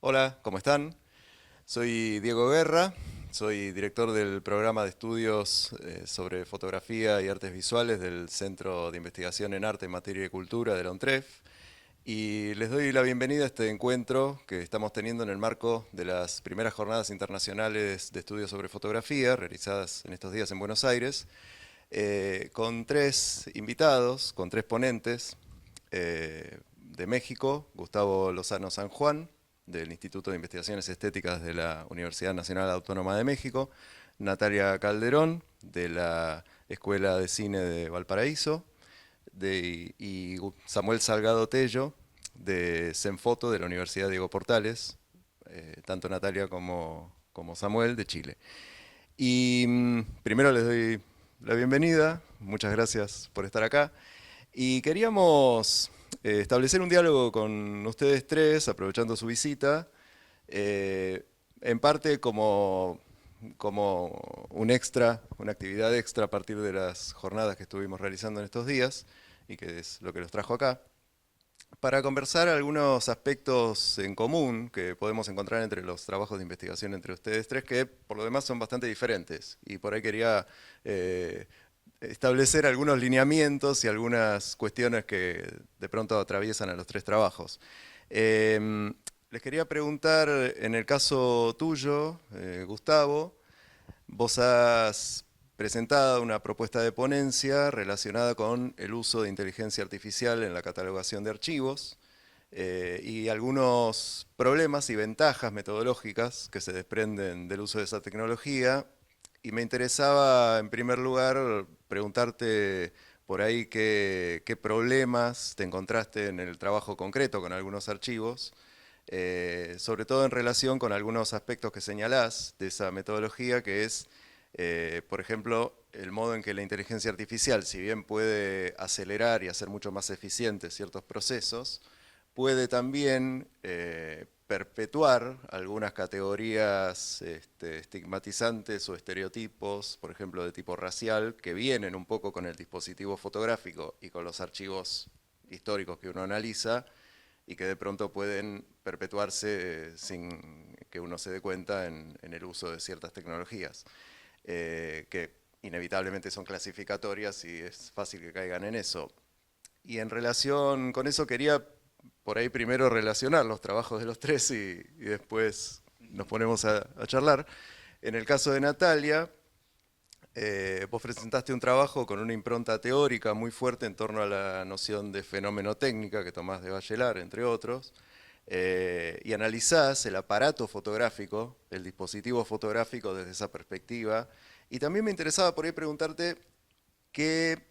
Hola, ¿cómo están? Soy Diego Guerra, soy director del programa de estudios sobre fotografía y artes visuales del Centro de Investigación en Arte, Materia y Cultura de la UNTREF y les doy la bienvenida a este encuentro que estamos teniendo en el marco de las primeras jornadas internacionales de estudios sobre fotografía realizadas en estos días en Buenos Aires, con tres invitados, con tres ponentes. De México, Gustavo Lozano San Juan, del Instituto de Investigaciones Estéticas de la Universidad Nacional Autónoma de México, Natalia Calderón, de la Escuela de Cine de Valparaíso, y Samuel Salgado Tello, de Cenfoto, de la Universidad Diego Portales, tanto Natalia como Samuel, de Chile. Y primero les doy la bienvenida, muchas gracias por estar acá. Y queríamos establecer un diálogo con ustedes tres, aprovechando su visita, eh, en parte como un extra, una actividad extra a partir de las jornadas que estuvimos realizando en estos días, y que es lo que los trajo acá, para conversar algunos aspectos en común que podemos encontrar entre los trabajos de investigación entre ustedes tres, que por lo demás son bastante diferentes. Y por ahí quería eh, establecer algunos lineamientos y algunas cuestiones que de pronto atraviesan a los tres trabajos. Les quería preguntar, en el caso tuyo, Gustavo, vos has presentado una propuesta de ponencia relacionada con el uso de inteligencia artificial en la catalogación de archivos y algunos problemas y ventajas metodológicas que se desprenden del uso de esa tecnología. Y me interesaba, en primer lugar, preguntarte por ahí qué problemas te encontraste en el trabajo concreto con algunos archivos, sobre todo en relación con algunos aspectos que señalás de esa metodología, que es, por ejemplo, el modo en que la inteligencia artificial, si bien puede acelerar y hacer mucho más eficientes ciertos procesos, puede también perpetuar algunas categorías estigmatizantes o estereotipos, por ejemplo de tipo racial, que vienen un poco con el dispositivo fotográfico y con los archivos históricos que uno analiza, y que de pronto pueden perpetuarse sin que uno se dé cuenta en el uso de ciertas tecnologías, que inevitablemente son clasificatorias y es fácil que caigan en eso. Y en relación con eso quería por ahí primero relacionar los trabajos de los tres y después nos ponemos a charlar. En el caso de Natalia, vos presentaste un trabajo con una impronta teórica muy fuerte en torno a la noción de fenómeno técnica que Tomás de Bachelard, entre otros, y analizás el aparato fotográfico, el dispositivo fotográfico desde esa perspectiva. Y también me interesaba por ahí preguntarte qué,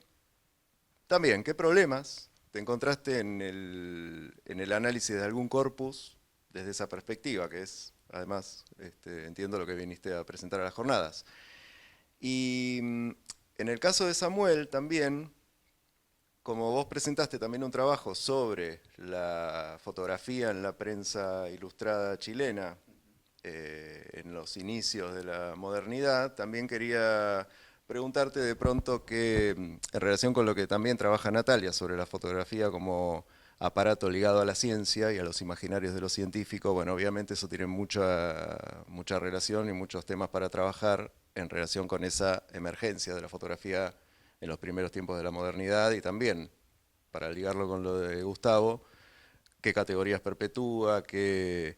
también, qué problemas te encontraste en el análisis de algún corpus desde esa perspectiva, que es, además, entiendo lo que viniste a presentar a las jornadas. Y en el caso de Samuel también, como vos presentaste también un trabajo sobre la fotografía en la prensa ilustrada chilena en los inicios de la modernidad, también quería preguntarte de pronto que, en relación con lo que también trabaja Natalia sobre la fotografía como aparato ligado a la ciencia y a los imaginarios de los científicos, bueno, obviamente eso tiene mucha relación y muchos temas para trabajar en relación con esa emergencia de la fotografía en los primeros tiempos de la modernidad, y también, para ligarlo con lo de Gustavo, qué categorías perpetúa, qué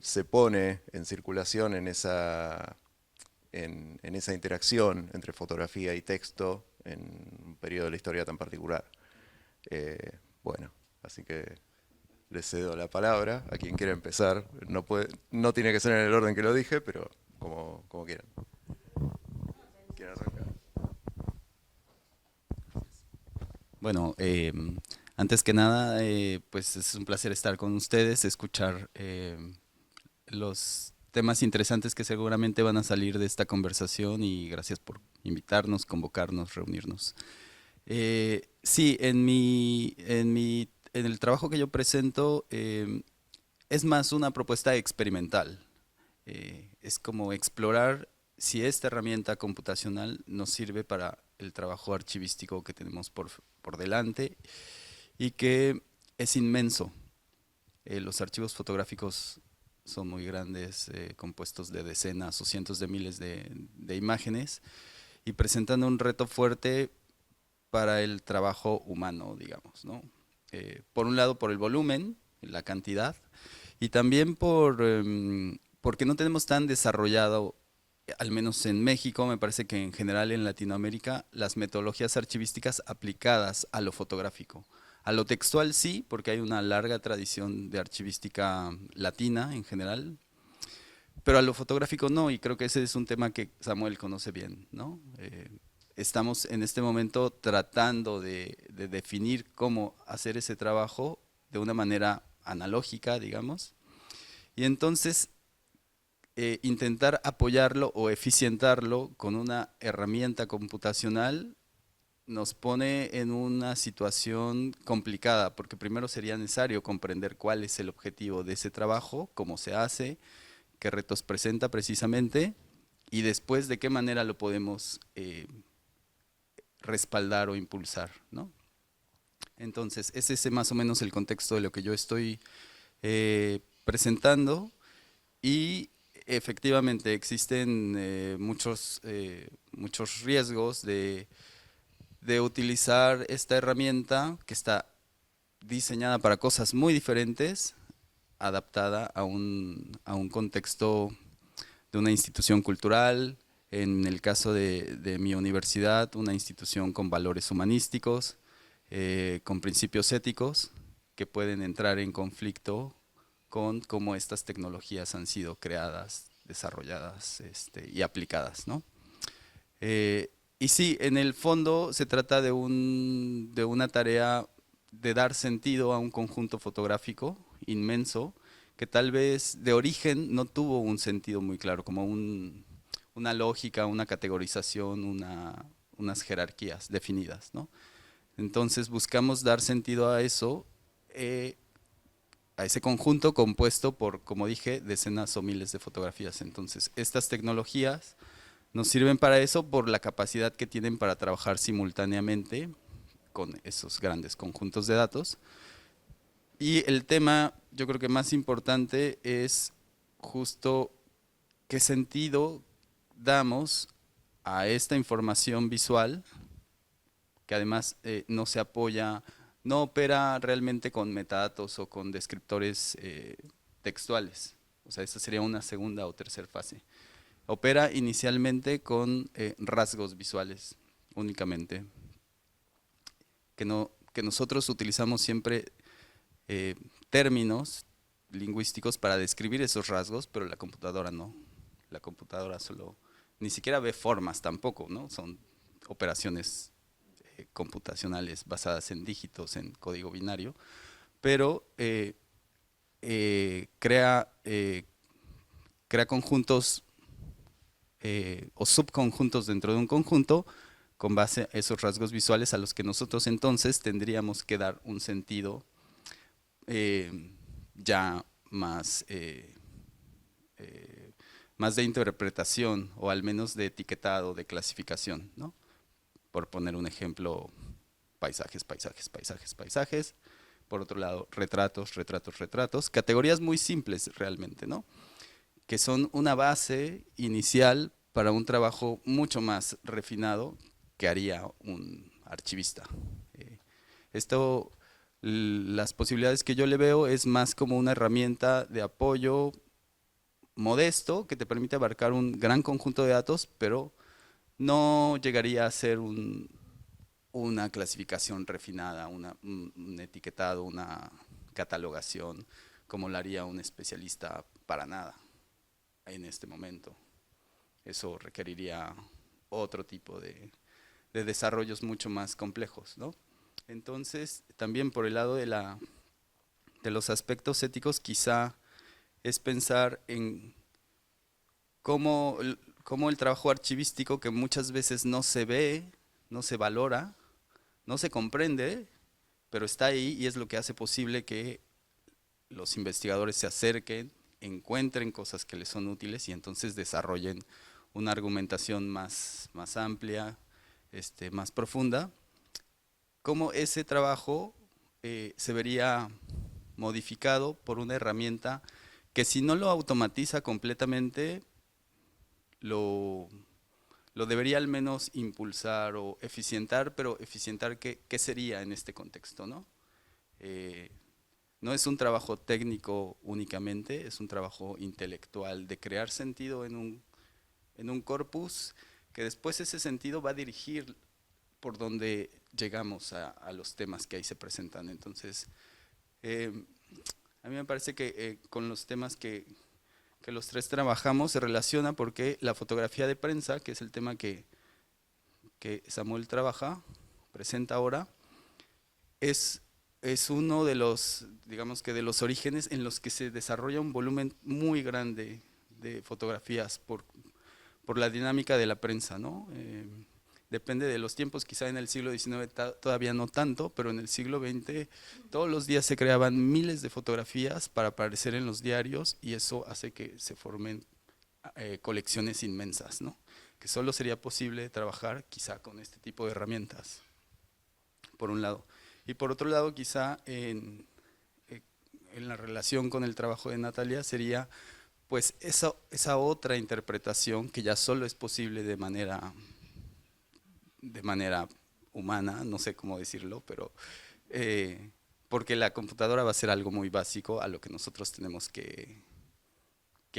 se pone en circulación en esa interacción entre fotografía y texto en un periodo de la historia tan particular. Bueno, así que le cedo la palabra a quien quiera empezar. No tiene que ser en el orden que lo dije, pero como quieran. ¿Quieren arrancar? Bueno, antes que nada, pues es un placer estar con ustedes, escuchar los temas interesantes que seguramente van a salir de esta conversación y gracias por invitarnos, convocarnos, reunirnos. Sí, en el trabajo que yo presento es más una propuesta experimental. Es como explorar si esta herramienta computacional nos sirve para el trabajo archivístico que tenemos por delante y que es inmenso. Los archivos fotográficos son muy grandes, compuestos de decenas o cientos de miles de imágenes y presentando un reto fuerte para el trabajo humano, digamos, ¿no? Por un lado, por el volumen, la cantidad, y también porque no tenemos tan desarrollado, al menos en México, me parece que en general en Latinoamérica, las metodologías archivísticas aplicadas a lo fotográfico. A lo textual sí, porque hay una larga tradición de archivística latina en general, pero a lo fotográfico no, y creo que ese es un tema que Samuel conoce bien, ¿no? Estamos en este momento tratando de definir cómo hacer ese trabajo de una manera analógica, digamos, y entonces intentar apoyarlo o eficientarlo con una herramienta computacional nos pone en una situación complicada, porque primero sería necesario comprender cuál es el objetivo de ese trabajo, cómo se hace, qué retos presenta precisamente, y después de qué manera lo podemos respaldar o impulsar, ¿no? Entonces, ese es más o menos el contexto de lo que yo estoy presentando y efectivamente existen muchos riesgos de utilizar esta herramienta que está diseñada para cosas muy diferentes, adaptada a un contexto de una institución cultural, en el caso de mi universidad, una institución con valores humanísticos, con principios éticos que pueden entrar en conflicto con cómo estas tecnologías han sido creadas, desarrolladas y aplicadas, ¿no? Y sí, en el fondo se trata de una tarea de dar sentido a un conjunto fotográfico inmenso que tal vez de origen no tuvo un sentido muy claro, como una lógica, una categorización, unas jerarquías definidas, ¿no? Entonces buscamos dar sentido eh, a ese conjunto compuesto por, como dije, decenas o miles de fotografías. Entonces, estas tecnologías nos sirven para eso por la capacidad que tienen para trabajar simultáneamente con esos grandes conjuntos de datos. Y el tema, yo creo que más importante es justo qué sentido damos a esta información visual, que además no se apoya, no opera realmente con metadatos o con descriptores textuales. O sea, esa sería una segunda o tercera fase. Opera inicialmente con rasgos visuales únicamente, que nosotros utilizamos siempre eh, términos lingüísticos para describir esos rasgos, pero la computadora no. La computadora solo, ni siquiera ve formas tampoco, ¿no? Son operaciones computacionales basadas en dígitos, en código binario, pero crea conjuntos o subconjuntos dentro de un conjunto con base a esos rasgos visuales a los que nosotros entonces tendríamos que dar un sentido ya más de interpretación o al menos de etiquetado, de clasificación, ¿no? Por poner un ejemplo, paisajes, paisajes, paisajes, paisajes. Por otro lado, retratos, retratos, retratos. Categorías muy simples realmente, ¿no? Que son una base inicial para un trabajo mucho más refinado que haría un archivista. Eh, esto, las posibilidades que yo le veo es más como una herramienta de apoyo modesto que te permite abarcar un gran conjunto de datos, pero no llegaría a ser una clasificación refinada, un etiquetado, una catalogación, como lo haría un especialista para nada en este momento. Eso requeriría otro tipo de desarrollos mucho más complejos, ¿no? Entonces, también por el lado de los aspectos éticos, quizá es pensar en cómo, cómo el trabajo archivístico, que muchas veces no se ve, no se valora, no se comprende, pero está ahí y es lo que hace posible que los investigadores se acerquen, encuentren cosas que les son útiles y entonces desarrollen una argumentación más amplia, más profunda, cómo ese trabajo se vería modificado por una herramienta que si no lo automatiza completamente, lo, lo debería al menos impulsar o eficientar, pero eficientar, ¿qué sería en este contexto, no? Eh, no es un trabajo técnico únicamente, es un trabajo intelectual de crear sentido en un corpus, que después ese sentido va a dirigir por donde llegamos a los temas que ahí se presentan. Entonces, eh, a mí me parece que con los temas que los tres trabajamos se relaciona porque la fotografía de prensa, que es el tema que Samuel trabaja, presenta ahora, es uno de los, digamos que de los orígenes en los que se desarrolla un volumen muy grande de fotografías por la dinámica de la prensa, ¿no? Depende de los tiempos, quizá en el siglo XIX todavía no tanto, pero en el siglo XX todos los días se creaban miles de fotografías para aparecer en los diarios y eso hace que se formen colecciones inmensas, ¿no? Que solo sería posible trabajar quizá con este tipo de herramientas, por un lado. Y por otro lado, quizá en la relación con el trabajo de Natalia sería pues esa otra interpretación que ya solo es posible de manera humana, no sé cómo decirlo, pero porque la computadora va a ser algo muy básico a lo que nosotros tenemos que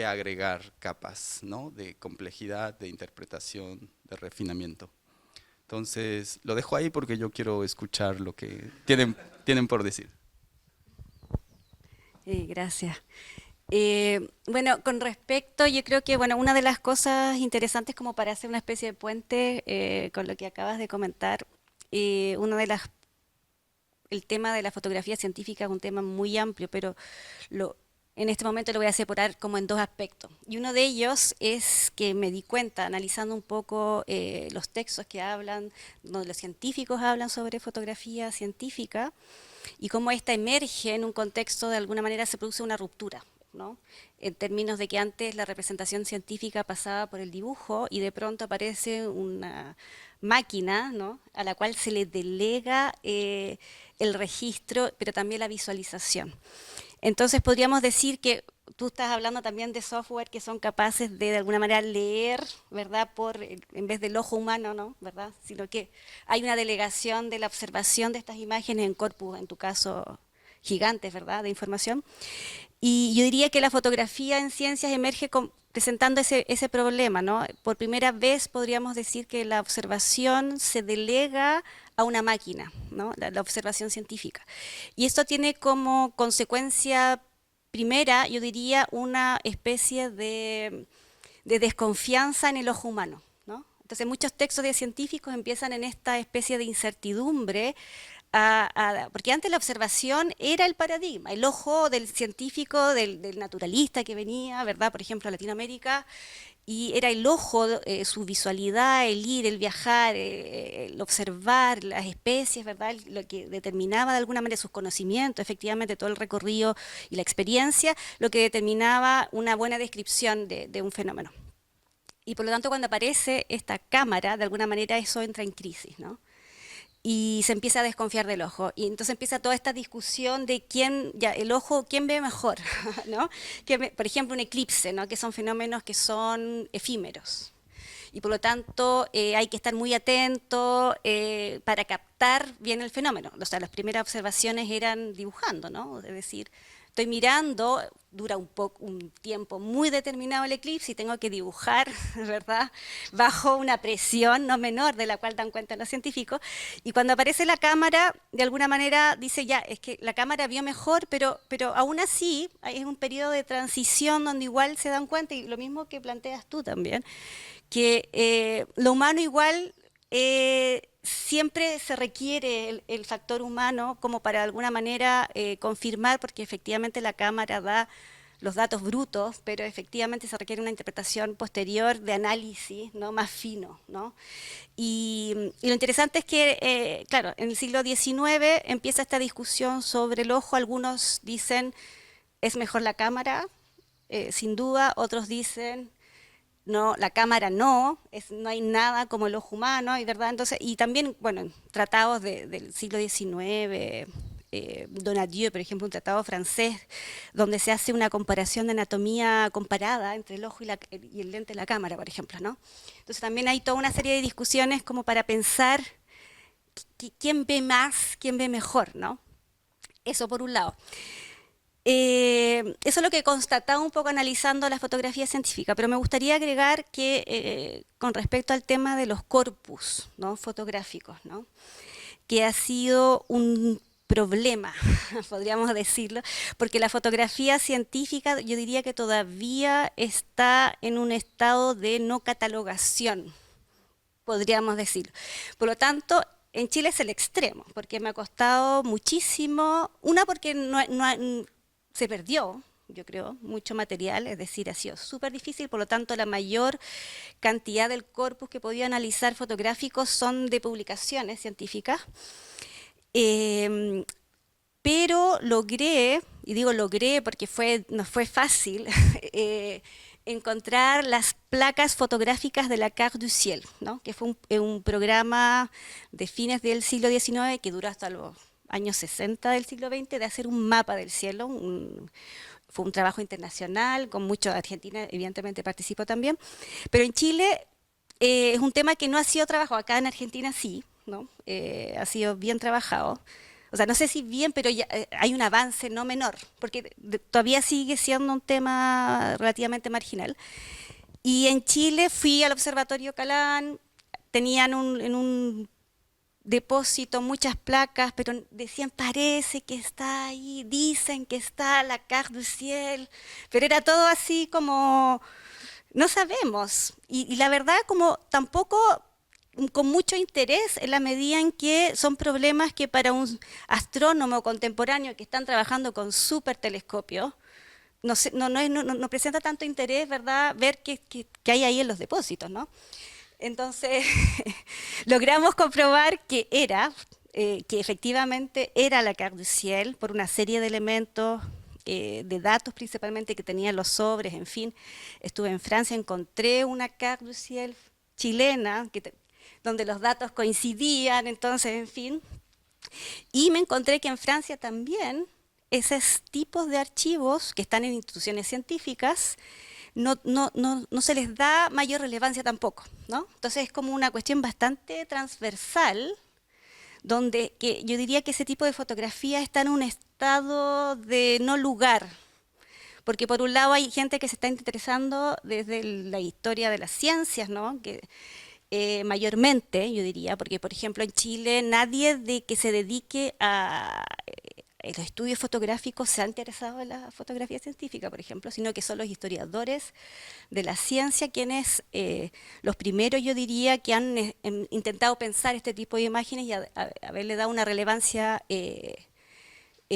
agregar capas, ¿no? De complejidad, de interpretación, de refinamiento. Entonces, lo dejo ahí porque yo quiero escuchar lo que tienen por decir. Gracias. Bueno, con respecto, yo creo que bueno, una de las cosas interesantes como para hacer una especie de puente con lo que acabas de comentar, una de las, el tema de la fotografía científica es un tema muy amplio, pero lo, en este momento lo voy a separar como en dos aspectos. Y uno de ellos es que me di cuenta, analizando un poco los textos que hablan, donde los científicos hablan sobre fotografía científica, y cómo esta emerge en un contexto, de alguna manera se produce una ruptura, ¿no? En términos de que antes la representación científica pasaba por el dibujo y de pronto aparece una máquina, ¿no? A la cual se le delega el registro, pero también la visualización. Entonces podríamos decir que tú estás hablando también de software que son capaces de alguna manera leer, ¿verdad? En vez del ojo humano, ¿no? ¿Verdad? Sino que hay una delegación de la observación de estas imágenes en corpus, en tu caso gigantes, ¿verdad? De información. Y yo diría que la fotografía en ciencias emerge presentando ese problema, ¿no? Por primera vez podríamos decir que la observación se delega a una máquina, ¿no? La observación científica. Y esto tiene como consecuencia primera, yo diría, una especie de desconfianza en el ojo humano, ¿no? Entonces muchos textos de científicos empiezan en esta especie de incertidumbre porque antes la observación era el paradigma, el ojo del científico, del naturalista que venía, ¿verdad? Por ejemplo, a Latinoamérica, y era el ojo, su visualidad, el ir, el viajar, el observar las especies, ¿verdad? Lo que determinaba de alguna manera sus conocimientos, efectivamente todo el recorrido y la experiencia, lo que determinaba una buena descripción de un fenómeno. Y por lo tanto, cuando aparece esta cámara, de alguna manera eso entra en crisis, ¿no? Y se empieza a desconfiar del ojo. Y entonces empieza toda esta discusión de quién, ya, el ojo, quién ve mejor, ¿no? Por ejemplo, un eclipse, ¿no? Que son fenómenos que son efímeros. Y por lo tanto hay que estar muy atento para captar bien el fenómeno. O sea, las primeras observaciones eran dibujando, ¿no? Es decir, estoy mirando, dura un tiempo muy determinado el eclipse y tengo que dibujar, ¿verdad? Bajo una presión no menor de la cual dan cuenta los científicos. Y cuando aparece la cámara, de alguna manera dice ya, es que la cámara vio mejor, pero aún así es un periodo de transición donde igual se dan cuenta, y lo mismo que planteas tú también, que lo humano igual siempre se requiere el factor humano como para de alguna manera confirmar, porque efectivamente la cámara da los datos brutos, pero efectivamente se requiere una interpretación posterior de análisis, ¿no? Más fino, ¿no? Y lo interesante es que, claro, en el siglo XIX empieza esta discusión sobre el ojo. Algunos dicen es mejor la cámara, sin duda, otros dicen no, la cámara no, no hay nada como el ojo humano, y verdad, entonces, y también, bueno, tratados del siglo XIX, Donadieu, por ejemplo, un tratado francés, donde se hace una comparación de anatomía comparada entre el ojo y el lente de la cámara, por ejemplo, ¿no? Entonces también hay toda una serie de discusiones como para pensar quién ve más, quién ve mejor, ¿no? Eso por un lado. Eso es lo que he constatado un poco analizando la fotografía científica, pero me gustaría agregar que con respecto al tema de los corpus, ¿no?, fotográficos, ¿no?, que ha sido un problema, podríamos decirlo, porque la fotografía científica yo diría que todavía está en un estado de no catalogación, podríamos decirlo. Por lo tanto, en Chile es el extremo, porque me ha costado muchísimo, una porque se perdió, yo creo, mucho material, es decir, ha sido súper difícil, por lo tanto la mayor cantidad del corpus que podía analizar fotográficos son de publicaciones científicas, pero logré, y digo logré porque no fue fácil, encontrar las placas fotográficas de la Carte du Ciel, ¿no?, que fue un programa de fines del siglo XIX que duró hasta los años 60 del siglo XX, de hacer un mapa del cielo. Fue un trabajo internacional, con mucho de Argentina, evidentemente participó también, pero en Chile es un tema que no ha sido trabajado, acá en Argentina sí, ¿no? Ha sido bien trabajado. O sea, no sé si bien, pero ya, hay un avance no menor, porque todavía sigue siendo un tema relativamente marginal. Y en Chile fui al Observatorio Calán, tenían en un depósito muchas placas, pero decían parece que está ahí, dicen que está la Carte du Ciel, pero era todo así como, no sabemos. Y la verdad como tampoco con mucho interés en la medida en que son problemas que para un astrónomo contemporáneo que están trabajando con súper telescopios, no presenta tanto interés, ¿verdad?, ver qué hay ahí en los depósitos, ¿no? Entonces, logramos comprobar que efectivamente era la Carte du Ciel por una serie de elementos, de datos principalmente que tenían los sobres, en fin. Estuve en Francia, encontré una Carte du Ciel chilena, donde los datos coincidían, entonces, en fin. Y me encontré que en Francia también esos tipos de archivos que están en instituciones científicas no se les da mayor relevancia tampoco, ¿no? Entonces es como una cuestión bastante transversal, donde yo diría que ese tipo de fotografía está en un estado de no lugar, porque por un lado hay gente que se está interesando desde la historia de las ciencias, ¿no?, que mayormente, yo diría, porque por ejemplo en Chile nadie de que se dedique a los estudios fotográficos se ha interesado en la fotografía científica, por ejemplo, sino que son los historiadores de la ciencia quienes, los primeros yo diría, que han intentado pensar este tipo de imágenes y haberle dado una relevancia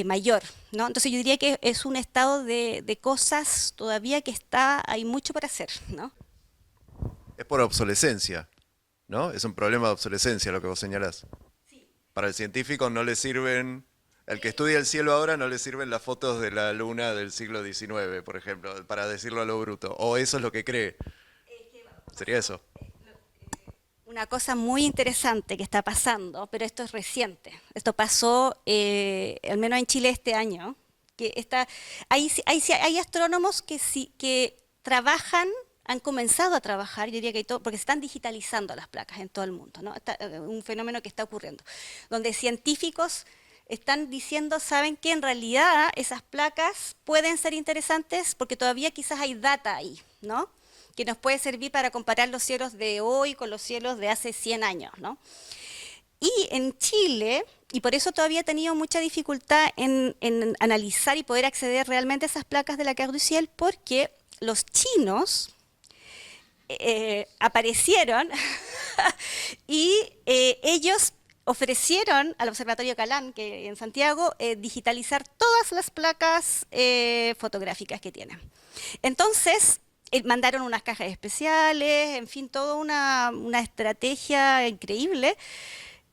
mayor, ¿no? Entonces yo diría que es un estado de cosas todavía que hay mucho por hacer, ¿no? Es por obsolescencia, ¿no? Es un problema de obsolescencia lo que vos señalás. Para el científico no le sirven, el que estudia el cielo ahora no le sirven las fotos de la luna del siglo XIX, por ejemplo, para decirlo a lo bruto. O eso es lo que cree. ¿Sería eso? Una cosa muy interesante que está pasando, pero esto es reciente. Esto pasó al menos en Chile este año. Hay astrónomos que trabajan, han comenzado a trabajar, yo diría que porque se están digitalizando las placas en todo el mundo, ¿no? Un fenómeno que está ocurriendo, donde científicos están diciendo, saben que en realidad esas placas pueden ser interesantes porque todavía quizás hay data ahí, ¿no?, que nos puede servir para comparar los cielos de hoy con los cielos de hace 100 años, ¿no? Y en Chile, y por eso todavía he tenido mucha dificultad en analizar y poder acceder realmente a esas placas de la Carte du Ciel, porque los chinos aparecieron y ellos ofrecieron al Observatorio Calán, que en Santiago, digitalizar todas las placas fotográficas que tienen. Entonces, mandaron unas cajas especiales, en fin, toda una estrategia increíble,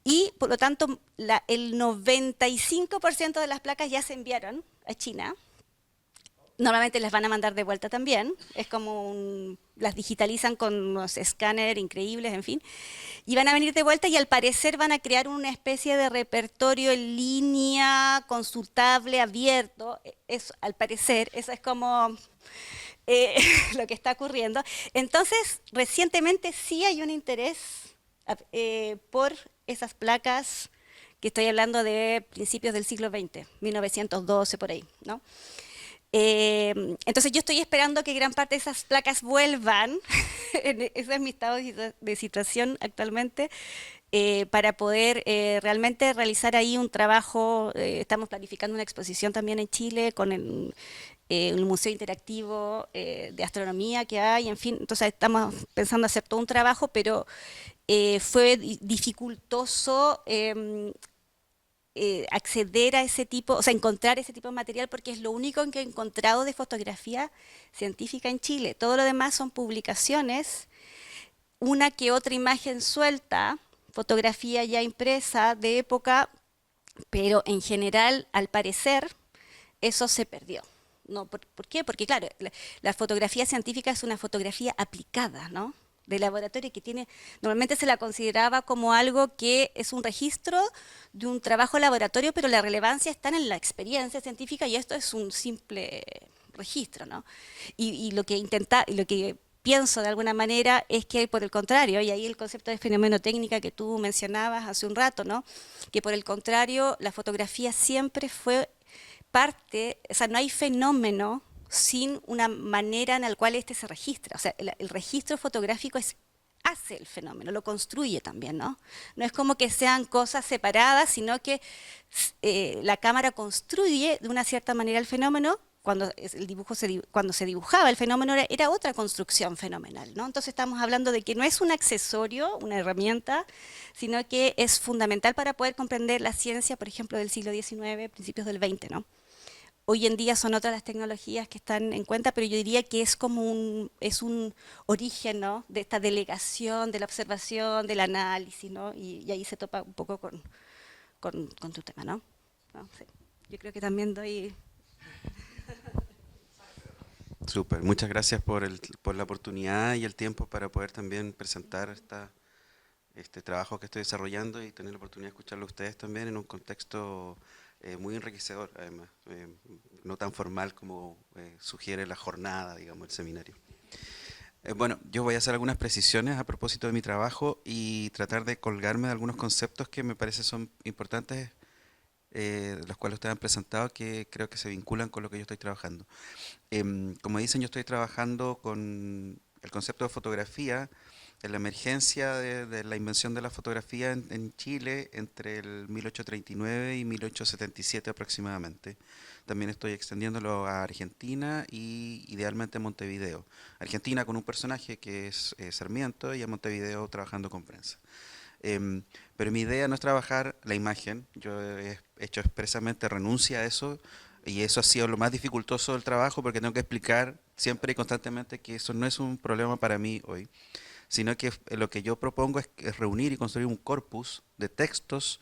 y por lo tanto el 95% de las placas ya se enviaron a China, Normalmente las van a mandar de vuelta también, es como las digitalizan con unos escáneres increíbles, en fin, y van a venir de vuelta y al parecer van a crear una especie de repertorio en línea, consultable, abierto, al parecer, eso es como eh, lo que está ocurriendo. Entonces, recientemente sí hay un interés por esas placas que estoy hablando de principios del siglo XX, 1912 por ahí, ¿no? Entonces yo estoy esperando que gran parte de esas placas vuelvan, ese es mi estado de situación actualmente, para poder realmente realizar ahí un trabajo. Estamos planificando una exposición también en Chile con el Museo Interactivo de Astronomía que hay, en fin, entonces estamos pensando hacer todo un trabajo, pero fue dificultoso acceder a ese tipo, o sea, encontrar ese tipo de material porque es lo único que he encontrado de fotografía científica en Chile. Todo lo demás son publicaciones, una que otra imagen suelta, fotografía ya impresa de época, pero en general, al parecer, eso se perdió. No, ¿por qué? Porque claro, la fotografía científica es una fotografía aplicada, ¿no? De laboratorio que tiene, normalmente se la consideraba como algo que es un registro de un trabajo de laboratorio, pero la relevancia está en la experiencia científica y esto es un simple registro, ¿no? Y lo que pienso de alguna manera es que por el contrario, y ahí el concepto de fenómeno técnica que tú mencionabas hace un rato, ¿no? Que por el contrario, la fotografía siempre fue parte, o sea, no hay fenómeno sin una manera en la cual este se registra. O sea, el registro fotográfico hace el fenómeno, lo construye también, ¿no? No es como que sean cosas separadas, sino que la cámara construye de una cierta manera el fenómeno. Cuando se dibujaba el fenómeno era otra construcción fenomenal, ¿no? Entonces estamos hablando de que no es un accesorio, una herramienta, sino que es fundamental para poder comprender la ciencia, por ejemplo, del siglo XIX, principios del XX, ¿no? Hoy en día son otras las tecnologías que están en cuenta, pero yo diría que es como es un origen, ¿no? De esta delegación, de la observación, del análisis, ¿no? Y ahí se topa un poco con tu tema, ¿no? ¿No? Sí. Yo creo que también doy... Súper, muchas gracias por la oportunidad y el tiempo para poder también presentar este trabajo que estoy desarrollando y tener la oportunidad de escucharlo a ustedes también en un contexto muy enriquecedor, además, no tan formal como sugiere la jornada, digamos, el seminario. Bueno, yo voy a hacer algunas precisiones a propósito de mi trabajo y tratar de colgarme de algunos conceptos que me parece son importantes, los cuales ustedes han presentado, que creo que se vinculan con lo que yo estoy trabajando. Como dicen, yo estoy trabajando con el concepto de fotografía en la emergencia de la invención de la fotografía en Chile entre el 1839 y 1877 aproximadamente. También estoy extendiéndolo a Argentina y idealmente a Montevideo. Argentina con un personaje que es Sarmiento y a Montevideo trabajando con prensa. Pero mi idea no es trabajar la imagen, yo he hecho expresamente renuncia a eso y eso ha sido lo más dificultoso del trabajo porque tengo que explicar siempre y constantemente que eso no es un problema para mí hoy, sino que lo que yo propongo es reunir y construir un corpus de textos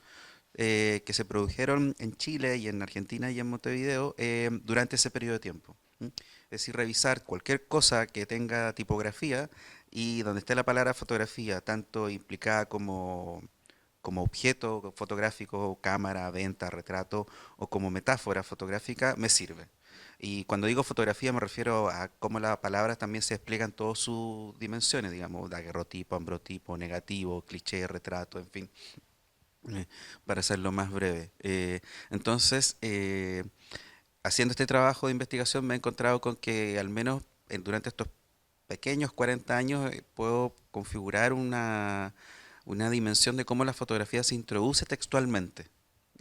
que se produjeron en Chile y en Argentina y en Montevideo durante ese periodo de tiempo. Es decir, revisar cualquier cosa que tenga tipografía y donde esté la palabra fotografía, tanto implicada como objeto fotográfico, cámara, venta, retrato, o como metáfora fotográfica, me sirve. Y cuando digo fotografía me refiero a cómo la palabra también se explica en todas sus dimensiones, digamos, daguerrotipo, ambrotipo, negativo, cliché, retrato, en fin, eh, para hacerlo más breve. Entonces, haciendo este trabajo de investigación me he encontrado con que al menos durante estos pequeños 40 años puedo configurar una dimensión de cómo la fotografía se introduce textualmente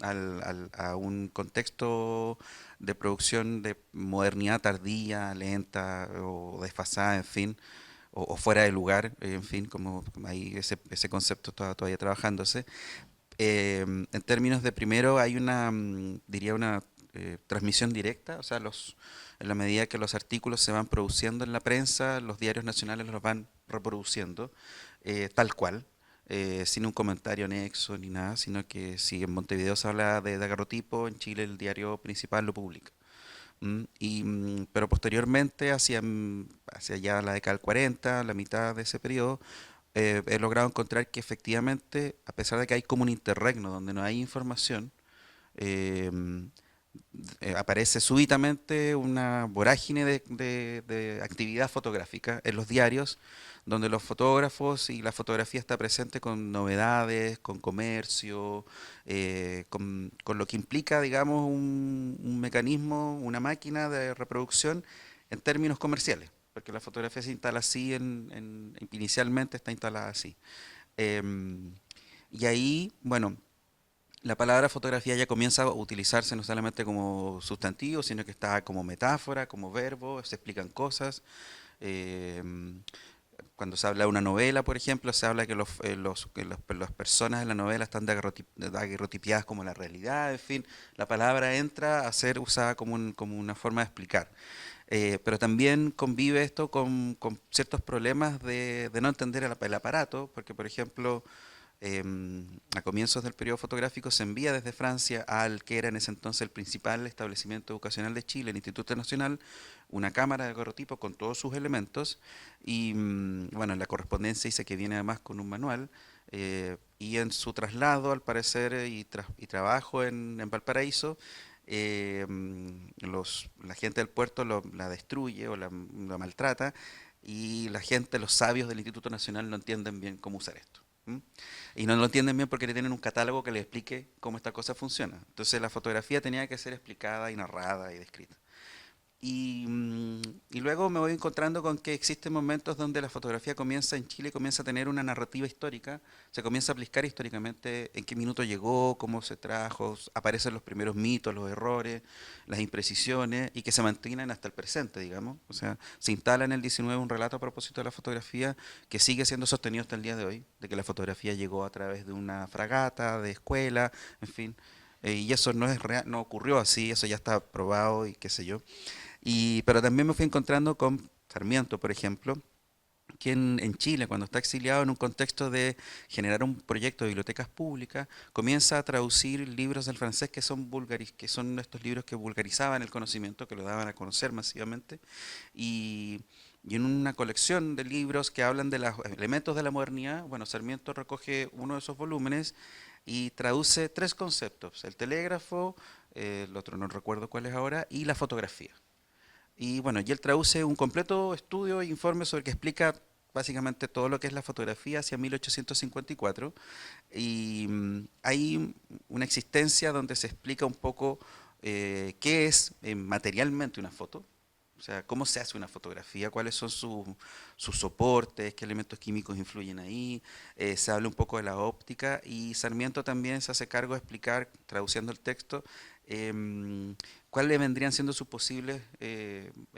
a un contexto de producción de modernidad tardía, lenta o desfasada, en fin, o fuera de lugar, en fin, como ahí ese concepto está todavía trabajándose. En términos de primero hay diría una transmisión directa, o sea, en la medida que los artículos se van produciendo en la prensa, los diarios nacionales los van reproduciendo tal cual, sin un comentario anexo ni nada, sino que si en Montevideo se habla de daguerrotipo, en Chile el diario principal lo publica. Pero posteriormente, hacia ya la década del 40, la mitad de ese periodo, he logrado encontrar que efectivamente, a pesar de que hay como un interregno donde no hay información, eh, aparece súbitamente una vorágine de actividad fotográfica en los diarios, donde los fotógrafos y la fotografía está presente con novedades, con comercio, con lo que implica, digamos, un mecanismo, una máquina de reproducción en términos comerciales, porque la fotografía se instala así, inicialmente está instalada así. Em, y ahí, bueno, la palabra fotografía ya comienza a utilizarse no solamente como sustantivo, sino que está como metáfora, como verbo, se explican cosas. eh, Cuando se habla de una novela, por ejemplo, se habla que las personas en la novela están daguerrotipiadas como la realidad, en fin, la palabra entra a ser usada como una forma de explicar. Pero también convive esto con ciertos problemas de no entender el aparato, porque, por ejemplo, a comienzos del periodo fotográfico se envía desde Francia al que era en ese entonces el principal establecimiento educacional de Chile, el Instituto Nacional, una cámara de agarrotipo con todos sus elementos y bueno, en la correspondencia dice que viene además con un manual y en su traslado al parecer y trabajo en Valparaíso la gente del puerto la destruye o la maltrata y la gente, los sabios del Instituto Nacional no entienden bien cómo usar esto. Y no lo entienden bien porque no tienen un catálogo que les explique cómo esta cosa funciona. Entonces la fotografía tenía que ser explicada y narrada y descrita. Y luego me voy encontrando con que existen momentos donde la fotografía comienza en Chile, comienza a tener una narrativa histórica, se comienza a aplicar históricamente en qué minuto llegó, cómo se trajo, aparecen los primeros mitos, los errores, las imprecisiones, y que se mantienen hasta el presente, digamos. O sea, se instala en el 19 un relato a propósito de la fotografía que sigue siendo sostenido hasta el día de hoy, de que la fotografía llegó a través de una fragata, de escuela, en fin. Y eso no es real, no ocurrió así, eso ya está probado y qué sé yo. Pero también me fui encontrando con Sarmiento, por ejemplo, que en Chile, cuando está exiliado en un contexto de generar un proyecto de bibliotecas públicas, comienza a traducir libros del francés que son estos libros que vulgarizaban el conocimiento, que lo daban a conocer masivamente, y, y en una colección de libros que hablan de los elementos de la modernidad, bueno, Sarmiento recoge uno de esos volúmenes y traduce tres conceptos: el telégrafo, el otro no recuerdo cuál es ahora, y la fotografía. Y bueno, y él traduce un completo estudio e informe sobre que explica básicamente todo lo que es la fotografía hacia 1854. Hay una existencia donde se explica un poco qué es materialmente una foto, o sea, cómo se hace una fotografía, cuáles son sus soportes, qué elementos químicos influyen ahí. Se habla un poco de la óptica y Sarmiento también se hace cargo de explicar, traduciendo el texto, cuáles vendrían siendo sus posibles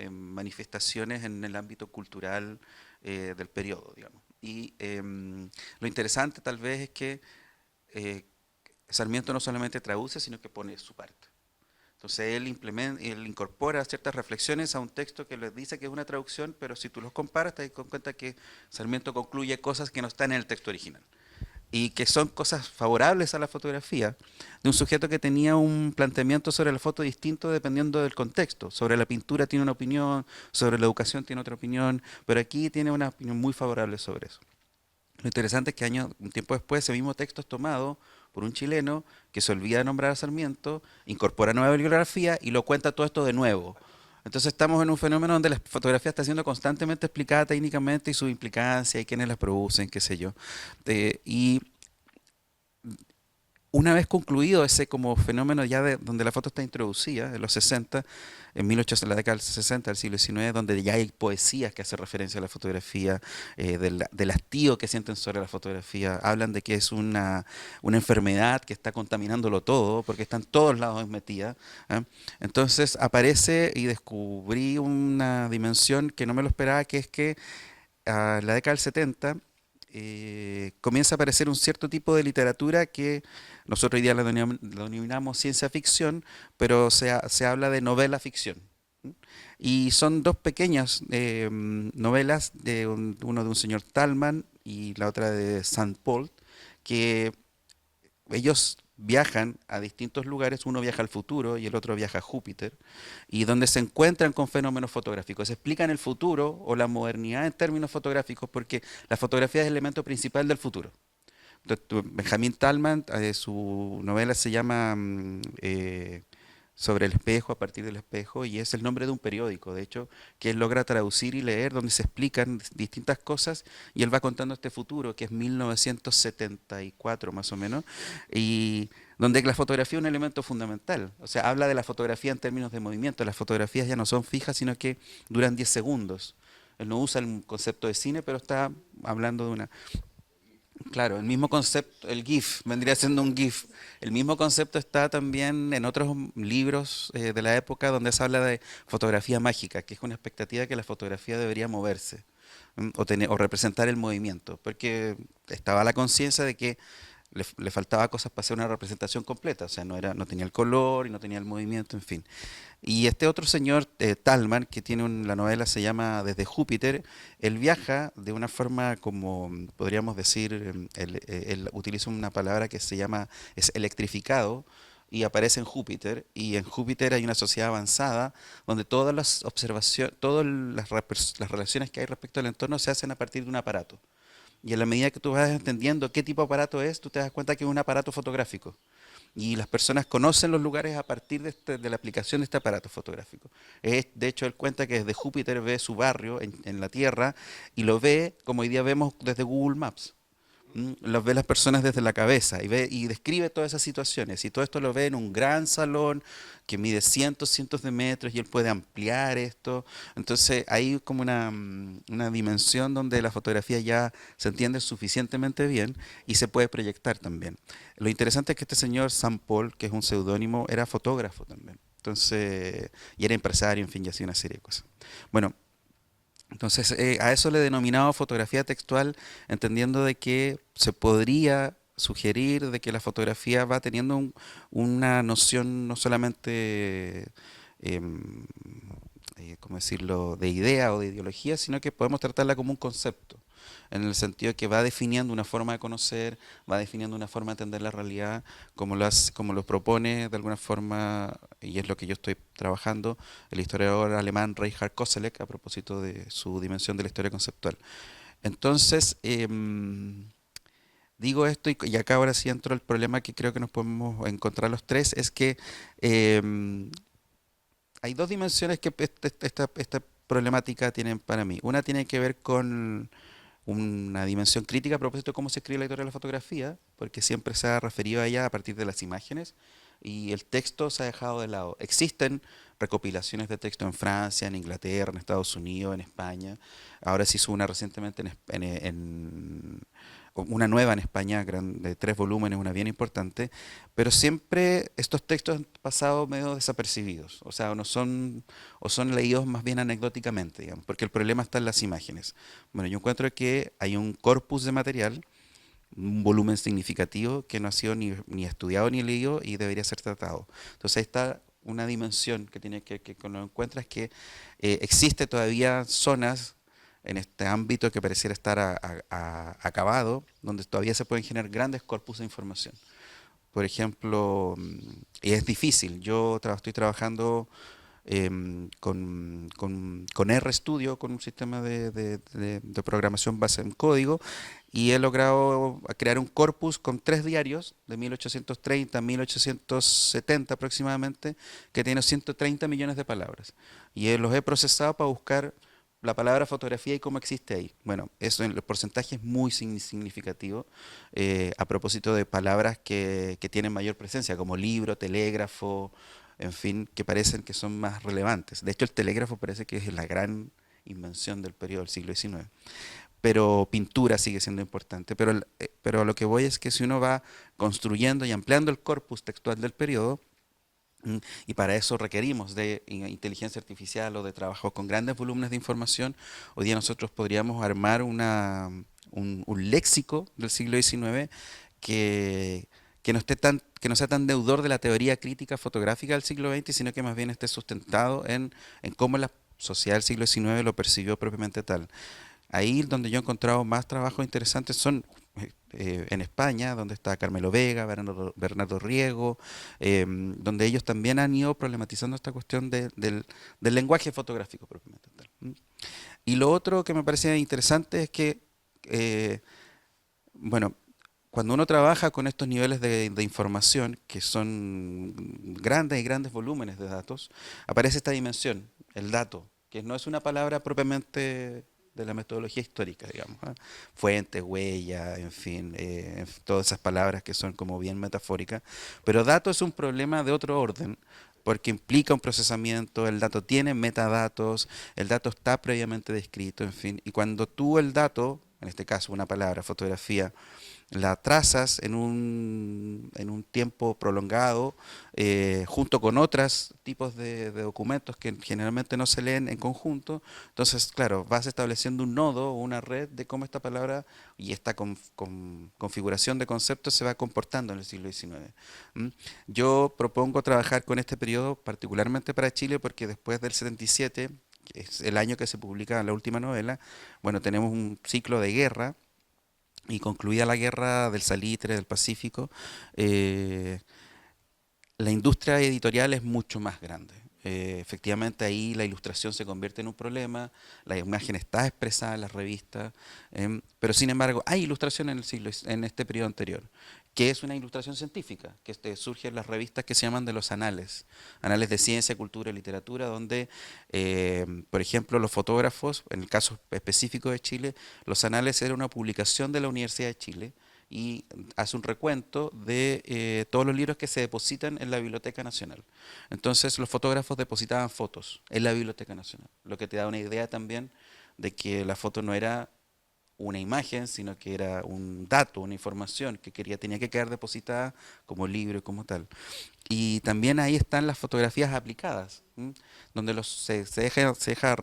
manifestaciones en el ámbito cultural del periodo, digamos. Lo interesante tal vez es que eh, Sarmiento no solamente traduce, sino que pone su parte. Entonces él incorpora ciertas reflexiones a un texto que les dice que es una traducción, pero si tú los comparas te das cuenta que Sarmiento concluye cosas que no están en el texto original y que son cosas favorables a la fotografía, de un sujeto que tenía un planteamiento sobre la foto distinto dependiendo del contexto. Sobre la pintura tiene una opinión, sobre la educación tiene otra opinión, pero aquí tiene una opinión muy favorable sobre eso. Lo interesante es que un tiempo después ese mismo texto es tomado por un chileno que se olvida de nombrar a Sarmiento, incorpora nueva bibliografía y lo cuenta todo esto de nuevo. Entonces estamos en un fenómeno donde la fotografía está siendo constantemente explicada técnicamente y su implicancia y quiénes la producen, qué sé yo. Y una vez concluido ese como fenómeno ya donde la foto está introducida, en los 60, en 1800, la década del 60 del siglo XIX, donde ya hay poesías que hacen referencia a la fotografía, del hastío que sienten sobre la fotografía, hablan de que es una enfermedad que está contaminándolo todo, porque está en todos lados metida. Entonces aparece y descubrí una dimensión que no me lo esperaba, que es que a la década del 70 comienza a aparecer un cierto tipo de literatura que nosotros hoy día lo denominamos ciencia ficción, pero se habla de novela ficción. Y son dos pequeñas novelas, uno de un señor Talman y la otra de Saint Paul, que ellos viajan a distintos lugares, uno viaja al futuro y el otro viaja a Júpiter, y donde se encuentran con fenómenos fotográficos. Se explican el futuro o la modernidad en términos fotográficos porque la fotografía es el elemento principal del futuro. Benjamin Talman, su novela se llama Sobre el espejo, a partir del espejo, y es el nombre de un periódico, de hecho, que él logra traducir y leer, donde se explican distintas cosas, y él va contando este futuro, que es 1974 más o menos, y donde la fotografía es un elemento fundamental. O sea, habla de la fotografía en términos de movimiento. Las fotografías ya no son fijas, sino que duran 10 segundos. Él no usa el concepto de cine, pero está hablando de una... Claro, el mismo concepto, el GIF, vendría siendo un GIF. El mismo concepto está también en otros libros de la época donde se habla de fotografía mágica, que es una expectativa que la fotografía debería moverse o representar el movimiento, porque estaba la conciencia de que le faltaba cosas para hacer una representación completa, o sea, no tenía el color y no tenía el movimiento, en fin. Y este otro señor, Talman, que tiene la novela se llama Desde Júpiter, él viaja de una forma como, podríamos decir, él utiliza una palabra que se llama, es electrificado, y aparece en Júpiter, y en Júpiter hay una sociedad avanzada donde todas las observaciones, todas las relaciones que hay respecto al entorno se hacen a partir de un aparato. Y en la medida que tú vas entendiendo qué tipo de aparato es, tú te das cuenta que es un aparato fotográfico. Y las personas conocen los lugares a partir de la aplicación de este aparato fotográfico. De hecho, él cuenta que desde Júpiter ve su barrio en la Tierra y lo ve como hoy día vemos desde Google Maps. Los ve las personas desde la cabeza y describe todas esas situaciones. Y todo esto lo ve en un gran salón que mide cientos de metros y él puede ampliar esto. Entonces hay como una dimensión donde la fotografía ya se entiende suficientemente bien y se puede proyectar también. Lo interesante es que este señor Sam Paul, que es un seudónimo, era fotógrafo también. Entonces, y era empresario, en fin, y hacía una serie de cosas. Bueno, entonces, a eso le he denominado fotografía textual, entendiendo de que se podría sugerir de que la fotografía va teniendo una noción no solamente, em, ¿cómo decirlo?, de idea o de ideología, sino que podemos tratarla como un concepto, en el sentido de que va definiendo una forma de conocer, va definiendo una forma de entender la realidad, como lo propone de alguna forma, y es lo que yo estoy trabajando, el historiador alemán Reinhard Koselleck, a propósito de su dimensión de la historia conceptual. Entonces, digo esto y acá ahora sí entro el problema que creo que nos podemos encontrar los tres, es que hay dos dimensiones que esta problemática tienen para mí. Una tiene que ver con una dimensión crítica a propósito de cómo se escribe la historia de la fotografía, porque siempre se ha referido a ella a partir de las imágenes y el texto se ha dejado de lado. Existen recopilaciones de texto en Francia, en Inglaterra, en Estados Unidos, en España. Ahora se hizo una recientemente una nueva en España, de 3 volúmenes, una bien importante, pero siempre estos textos han pasado medio desapercibidos, o sea, o son leídos más bien anecdóticamente, digamos, porque el problema está en las imágenes. Bueno, yo encuentro que hay un corpus de material, un volumen significativo que no ha sido ni estudiado ni leído y debería ser tratado. Entonces ahí está una dimensión que tiene que cuando encuentras que existe todavía zonas en este ámbito que pareciera estar acabado, donde todavía se pueden generar grandes corpus de información. Por ejemplo, y es difícil, yo estoy trabajando con RStudio, con un sistema de programación base en código, y he logrado crear un corpus con 3 diarios de 1830 a 1870 aproximadamente, que tiene 130 millones de palabras. Y los he procesado para buscar la palabra fotografía y cómo existe ahí. Bueno, eso en el porcentaje es muy significativo a propósito de palabras que tienen mayor presencia, como libro, telégrafo, en fin, que parecen que son más relevantes. De hecho, el telégrafo parece que es la gran invención del periodo del siglo XIX. Pero pintura sigue siendo importante. Pero a lo que voy es que si uno va construyendo y ampliando el corpus textual del periodo, y para eso requerimos de inteligencia artificial o de trabajo con grandes volúmenes de información, hoy día nosotros podríamos armar un léxico del siglo XIX que no sea tan deudor de la teoría crítica fotográfica del siglo XX, sino que más bien esté sustentado en cómo la sociedad del siglo XIX lo percibió propiamente tal. Ahí donde yo he encontrado más trabajos interesantes son en España, donde está Carmelo Vega, Bernardo Riego, donde ellos también han ido problematizando esta cuestión del lenguaje fotográfico propiamente tal. Y lo otro que me parece interesante es que, bueno, cuando uno trabaja con estos niveles de información, que son grandes y grandes volúmenes de datos, aparece esta dimensión, el dato, que no es una palabra propiamente de la metodología histórica, digamos, ¿ah? Fuente, huella, en fin, todas esas palabras que son como bien metafóricas, pero dato es un problema de otro orden, porque implica un procesamiento, el dato tiene metadatos, el dato está previamente descrito, en fin, y cuando tú el dato, en este caso una palabra, fotografía, la trazas en un tiempo prolongado, junto con otros tipos de documentos que generalmente no se leen en conjunto. Entonces, claro, vas estableciendo un nodo o una red de cómo esta palabra y esta configuración de conceptos se va comportando en el siglo XIX. ¿Mm? Yo propongo trabajar con este periodo particularmente para Chile porque después del 77, que es el año que se publica la última novela, bueno, tenemos un ciclo de guerra y concluida la guerra del Salitre, del Pacífico, eh, la industria editorial es mucho más grande. Efectivamente ahí la ilustración se convierte en un problema, la imagen está expresada en las revistas, pero sin embargo hay ilustración en este periodo anterior, que es una ilustración científica, que surge en las revistas que se llaman de los anales, anales de ciencia, cultura y literatura, donde, por ejemplo, los fotógrafos, en el caso específico de Chile, los anales era una publicación de la Universidad de Chile, y hace un recuento de todos los libros que se depositan en la Biblioteca Nacional. Entonces los fotógrafos depositaban fotos en la Biblioteca Nacional, lo que te da una idea también de que la foto no era una imagen, sino que era un dato, una información que tenía que quedar depositada como libro y como tal. Y también ahí están las fotografías aplicadas, ¿m? Donde se deja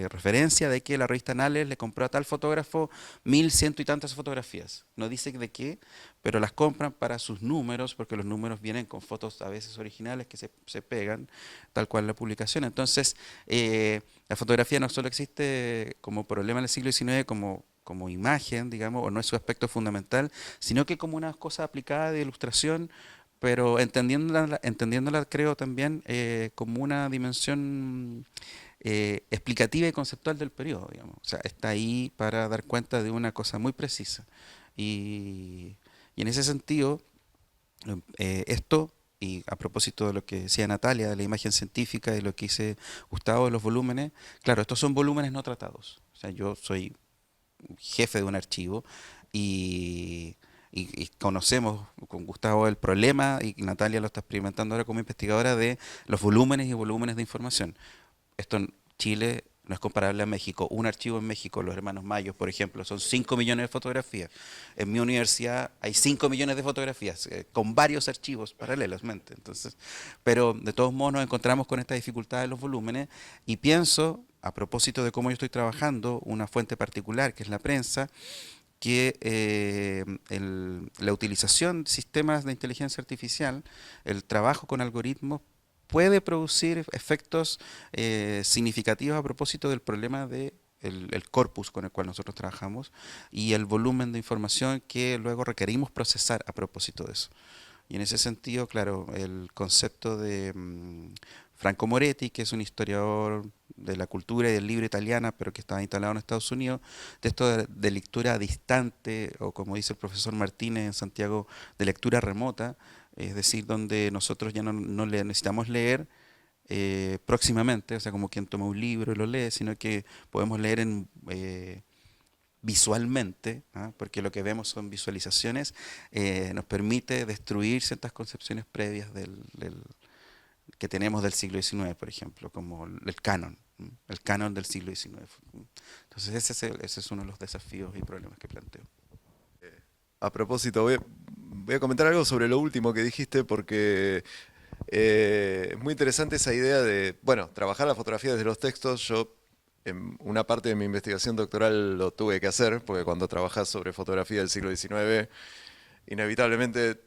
referencia de que la revista Anales le compró a tal fotógrafo 1100 y tantas fotografías. No dice de qué, pero las compran para sus números, porque los números vienen con fotos a veces originales que se pegan, tal cual la publicación. Entonces, la fotografía no solo existe como problema en el siglo XIX, como imagen, digamos, o no es su aspecto fundamental, sino que como una cosa aplicada de ilustración, pero entendiéndola creo también como una dimensión explicativa y conceptual del periodo, digamos. O sea, está ahí para dar cuenta de una cosa muy precisa. Y en ese sentido, esto, y a propósito de lo que decía Natalia, de la imagen científica y lo que dice Gustavo de los volúmenes, claro, estos son volúmenes no tratados. O sea, yo soy jefe de un archivo y, y conocemos con Gustavo el problema, y Natalia lo está experimentando ahora como investigadora, de los volúmenes y volúmenes de información. Esto en Chile no es comparable a México. Un archivo en México, los hermanos Mayos, por ejemplo, son 5 millones de fotografías. En mi universidad hay 5 millones de fotografías, con varios archivos paralelamente. Entonces, pero de todos modos nos encontramos con esta dificultad de los volúmenes, y pienso, a propósito de cómo yo estoy trabajando, una fuente particular que es la prensa, que la utilización de sistemas de inteligencia artificial, el trabajo con algoritmos, puede producir efectos significativos a propósito del problema de el corpus con el cual nosotros trabajamos y el volumen de información que luego requerimos procesar a propósito de eso. Y en ese sentido, claro, el concepto de Franco Moretti, que es un historiador de la cultura y del libro italiana, pero que estaba instalado en Estados Unidos, de esto de lectura distante, o como dice el profesor Martínez en Santiago, de lectura remota, es decir, donde nosotros ya no necesitamos leer próximamente, o sea, como quien toma un libro y lo lee, sino que podemos leer visualmente, ¿ah? Porque lo que vemos son visualizaciones, nos permite destruir ciertas concepciones previas que tenemos del siglo XIX, por ejemplo, como el canon del siglo XIX. Entonces ese es uno de los desafíos y problemas que planteo. A propósito, voy a comentar algo sobre lo último que dijiste, porque es muy interesante esa idea de, bueno, trabajar la fotografía desde los textos. Yo en una parte de mi investigación doctoral lo tuve que hacer, porque cuando trabajas sobre fotografía del siglo XIX, inevitablemente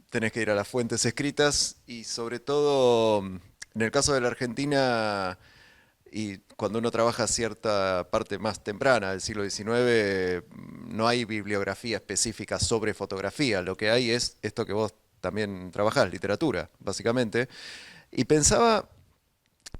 tenés que ir a las fuentes escritas, y sobre todo en el caso de la Argentina, y cuando uno trabaja cierta parte más temprana del siglo XIX, no hay bibliografía específica sobre fotografía, lo que hay es esto que vos también trabajás, literatura, básicamente. Y pensaba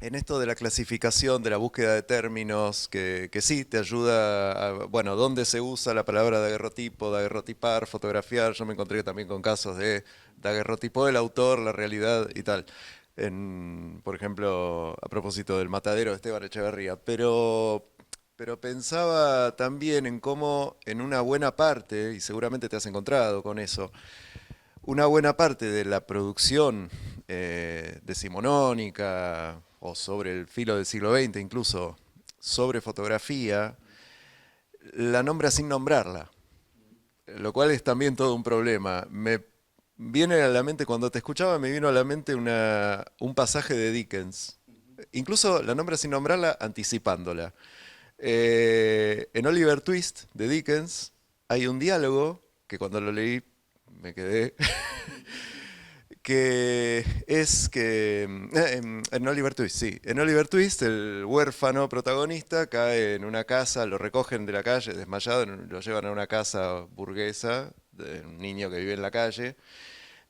en esto de la clasificación, de la búsqueda de términos, que sí te ayuda a, bueno, dónde se usa la palabra daguerrotipo, daguerrotipar, fotografiar. Yo me encontré también con casos de daguerrotipó el autor, la realidad y tal. Por ejemplo, a propósito del matadero de Esteban Echeverría. Pero pensaba también en cómo en una buena parte, y seguramente te has encontrado con eso, una buena parte de la producción decimonónica o sobre el filo del siglo XX, incluso sobre fotografía, la nombra sin nombrarla, lo cual es también todo un problema. Me viene a la mente, cuando te escuchaba, me vino a la mente un pasaje de Dickens. Incluso la nombra sin nombrarla, anticipándola. En Oliver Twist, de Dickens, hay un diálogo que cuando lo leí me quedé que es que en Oliver Twist, sí, en Oliver Twist el huérfano protagonista cae en una casa, lo recogen de la calle desmayado, lo llevan a una casa burguesa de un niño que vive en la calle.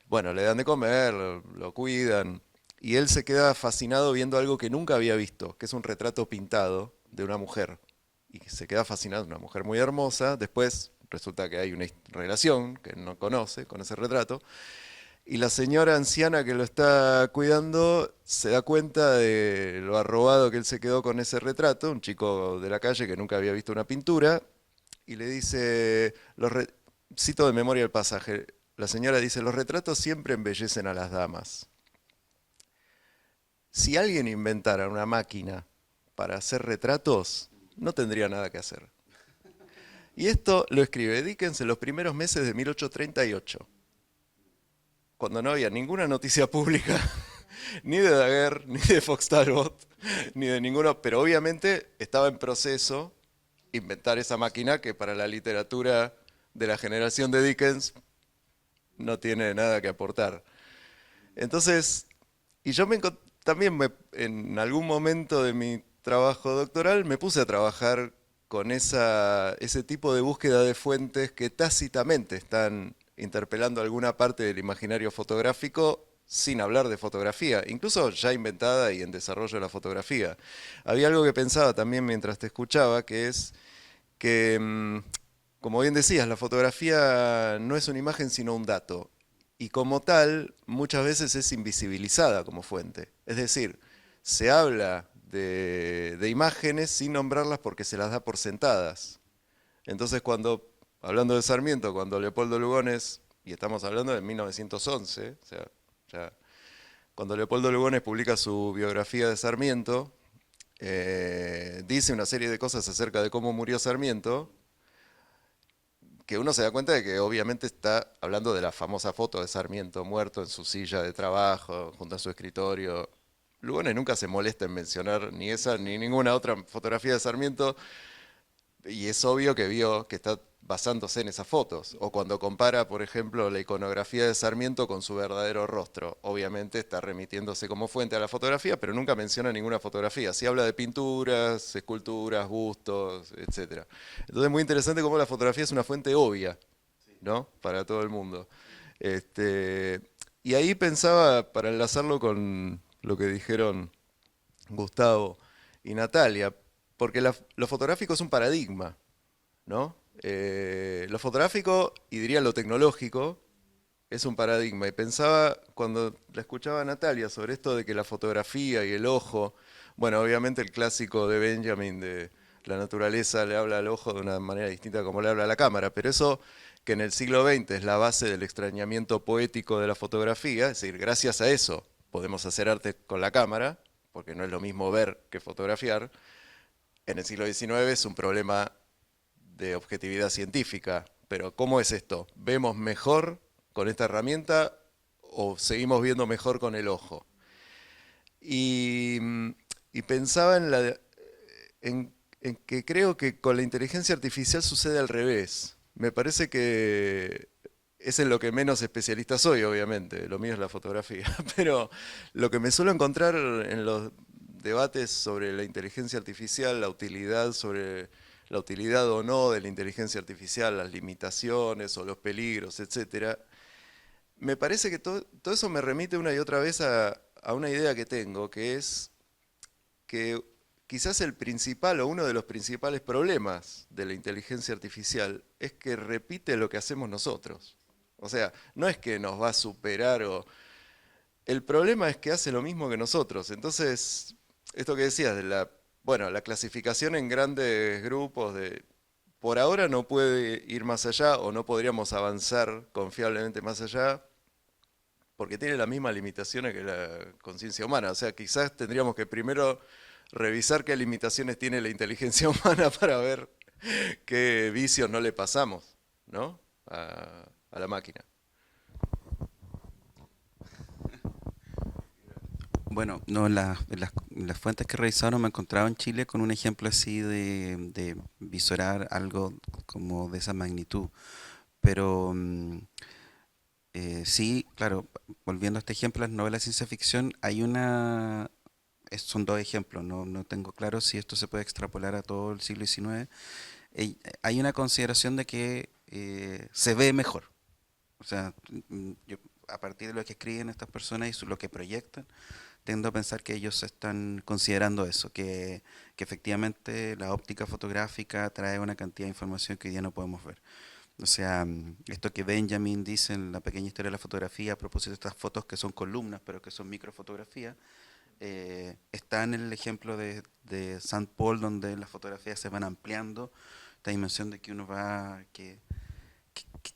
Bueno, le dan de comer, lo cuidan y él se queda fascinado viendo algo que nunca había visto, que es un retrato pintado de una mujer. Y se queda fascinado, una mujer muy hermosa. Después resulta que hay una relación que no conoce con ese retrato. Y la señora anciana que lo está cuidando se da cuenta de lo arrobado que él se quedó con ese retrato, un chico de la calle que nunca había visto una pintura, y le dice, cito de memoria el pasaje, la señora dice, los retratos siempre embellecen a las damas. Si alguien inventara una máquina para hacer retratos, no tendría nada que hacer. Y esto lo escribe Dickens en los primeros meses de 1838. Cuando no había ninguna noticia pública, ni de Daguerre, ni de Fox Talbot, ni de ninguno, pero obviamente estaba en proceso inventar esa máquina que para la literatura de la generación de Dickens no tiene nada que aportar. Entonces, y yo también en algún momento de mi trabajo doctoral me puse a trabajar con ese tipo de búsqueda de fuentes que tácitamente están interpelando alguna parte del imaginario fotográfico sin hablar de fotografía, incluso ya inventada y en desarrollo de la fotografía. Había algo que pensaba también mientras te escuchaba, que es que, como bien decías, la fotografía no es una imagen sino un dato, y como tal muchas veces es invisibilizada como fuente. Es decir, se habla de imágenes sin nombrarlas porque se las da por sentadas. Entonces hablando de Sarmiento, cuando Leopoldo Lugones, y estamos hablando de 1911, o sea, ya, cuando Leopoldo Lugones publica su biografía de Sarmiento, dice una serie de cosas acerca de cómo murió Sarmiento, que uno se da cuenta de que obviamente está hablando de la famosa foto de Sarmiento muerto en su silla de trabajo, junto a su escritorio. Lugones nunca se molesta en mencionar ni esa ni ninguna otra fotografía de Sarmiento, y es obvio que vio que está basándose en esas fotos. O cuando compara, por ejemplo, la iconografía de Sarmiento con su verdadero rostro. Obviamente está remitiéndose como fuente a la fotografía, pero nunca menciona ninguna fotografía. Sí habla de pinturas, esculturas, bustos, etc. Entonces es muy interesante cómo la fotografía es una fuente obvia, ¿no? Para todo el mundo. Y ahí pensaba, para enlazarlo con lo que dijeron Gustavo y Natalia, porque lo fotográfico es un paradigma, ¿no? Lo fotográfico, y diría lo tecnológico, es un paradigma. Y pensaba, cuando la escuchaba a Natalia, sobre esto de que la fotografía y el ojo, bueno, obviamente el clásico de Benjamin de la naturaleza le habla al ojo de una manera distinta como le habla a la cámara, pero eso que en el siglo XX es la base del extrañamiento poético de la fotografía, es decir, gracias a eso podemos hacer arte con la cámara, porque no es lo mismo ver que fotografiar. En el siglo XIX es un problema de objetividad científica, pero ¿cómo es esto? ¿Vemos mejor con esta herramienta o seguimos viendo mejor con el ojo? Y pensaba en que creo que con la inteligencia artificial sucede al revés. Me parece que es en lo que menos especialista soy, obviamente, lo mío es la fotografía, pero lo que me suelo encontrar en los debates sobre la inteligencia artificial, la utilidad sobre la utilidad o no de la inteligencia artificial, las limitaciones o los peligros, etcétera, me parece que todo eso me remite una y otra vez a una idea que tengo, que es que quizás el principal o uno de los principales problemas de la inteligencia artificial es que repite lo que hacemos nosotros. O sea, no es que nos va a superar o... El problema es que hace lo mismo que nosotros. Entonces, esto que decías de bueno, la clasificación en grandes grupos por ahora no puede ir más allá o no podríamos avanzar confiablemente más allá porque tiene las mismas limitaciones que la conciencia humana. O sea, quizás tendríamos que primero revisar qué limitaciones tiene la inteligencia humana para ver qué vicios no le pasamos, ¿no? A la máquina. Bueno, no, en las fuentes que he revisado no me he encontrado en Chile con un ejemplo así de visorar algo como de esa magnitud. Pero sí, claro, volviendo a este ejemplo, las novelas de ciencia ficción, son dos ejemplos, no tengo claro si esto se puede extrapolar a todo el siglo XIX. Hay una consideración de que se ve mejor. O sea, yo, a partir de lo que escriben estas personas y lo que proyectan, tiendo a pensar que ellos están considerando eso, que efectivamente la óptica fotográfica trae una cantidad de información que hoy día no podemos ver. O sea, esto que Benjamin dice en la pequeña historia de la fotografía a propósito de estas fotos que son columnas, pero que son microfotografías, está en el ejemplo de Saint Paul, donde las fotografías se van ampliando, esta dimensión de que uno va, que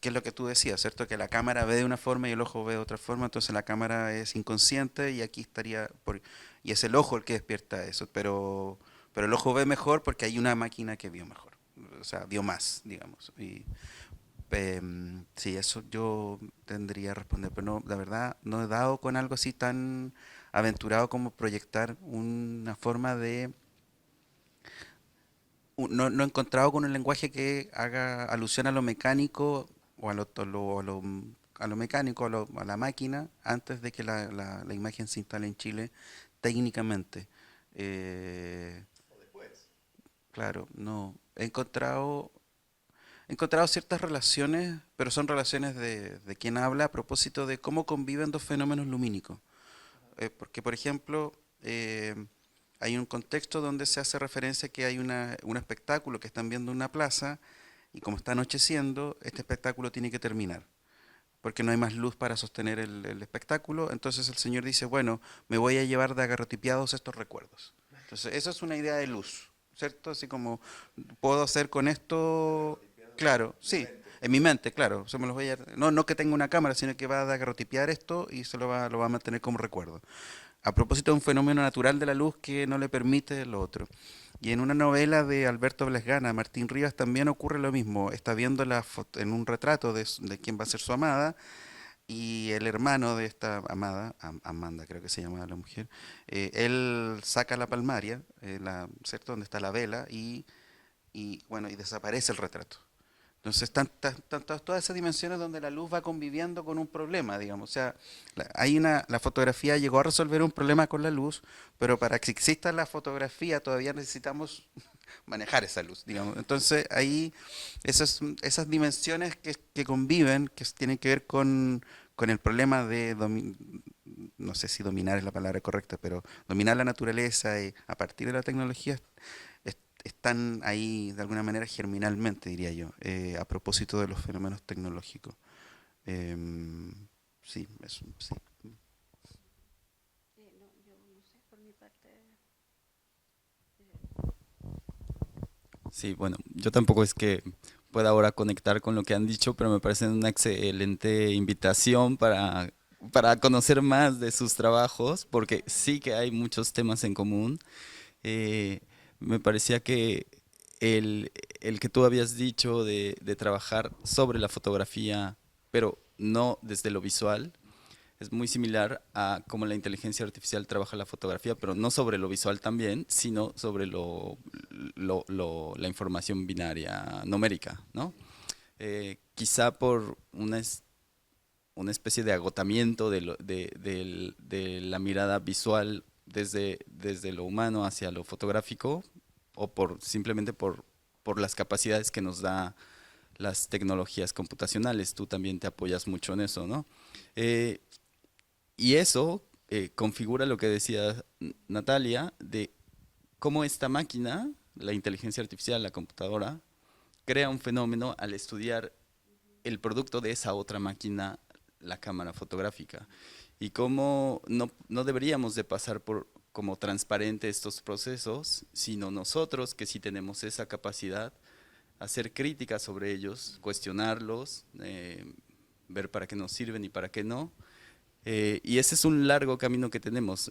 es lo que tú decías, ¿cierto? Que la cámara ve de una forma y el ojo ve de otra forma, entonces la cámara es inconsciente y aquí y es el ojo el que despierta eso, pero el ojo ve mejor porque hay una máquina que vio mejor, o sea, vio más, digamos. Sí, eso yo tendría a responder, pero no, la verdad no he dado con algo así tan aventurado como proyectar una forma no he encontrado con un lenguaje que haga alusión a lo mecánico o a lo mecánico, a la máquina, antes de que la imagen se instale en Chile técnicamente. Eh, claro, no. He encontrado ciertas relaciones, pero son relaciones de quien habla a propósito de cómo conviven dos fenómenos lumínicos. Porque, por ejemplo, hay un contexto donde se hace referencia a que hay un espectáculo que están viendo en una plaza y como está anocheciendo, este espectáculo tiene que terminar porque no hay más luz para sostener el espectáculo. Entonces el Señor dice, bueno, me voy a llevar de agarrotipiados estos recuerdos. Entonces, eso es una idea de luz, ¿cierto? Así como puedo hacer con esto, claro, sí, en mi mente, claro. Se me los voy a, no que tenga una cámara, sino que va a daguerrotipiar esto y lo va a mantener como recuerdo. A propósito de un fenómeno natural de la luz que no le permite lo otro. Y en una novela de Alberto Blesgana, Martín Rivas, también ocurre lo mismo. Está viendo en un retrato de quién va a ser su amada y el hermano de esta amada, Amanda creo que se llama la mujer, él saca la palmaria, ¿cierto? Donde está la vela bueno, y desaparece el retrato. Entonces están todas esas dimensiones donde la luz va conviviendo con un problema, digamos. O sea, la fotografía llegó a resolver un problema con la luz, pero para que exista la fotografía todavía necesitamos manejar esa luz, digamos. Entonces ahí esas dimensiones que conviven, que tienen que ver con el problema no sé si dominar es la palabra correcta, pero dominar la naturaleza y a partir de la tecnología están ahí de alguna manera germinalmente, diría yo, a propósito de los fenómenos tecnológicos. Em, sí, eso, sí. No, yo no sé, por mi parte. Sí, bueno, yo tampoco es que pueda ahora conectar con lo que han dicho, pero me parece una excelente invitación para conocer más de sus trabajos, porque sí que hay muchos temas en común. Eh, Me parecía que el que tú habías dicho de trabajar sobre la fotografía, pero no desde lo visual, es muy similar a cómo la inteligencia artificial trabaja la fotografía, pero no sobre lo visual también, sino sobre la información binaria numérica, ¿no? Quizá por una especie de agotamiento de la mirada visual desde lo humano hacia lo fotográfico, o simplemente por por las capacidades que nos da las tecnologías computacionales. Tú también te apoyas mucho en eso, ¿no? Y eso configura lo que decía Natalia, de cómo esta máquina, la inteligencia artificial, la computadora, crea un fenómeno al estudiar el producto de esa otra máquina, la cámara fotográfica. Y cómo no deberíamos de pasar por como transparente estos procesos, sino nosotros que sí tenemos esa capacidad, hacer críticas sobre ellos, cuestionarlos, ver para qué nos sirven y para qué no. Y ese es un largo camino que tenemos.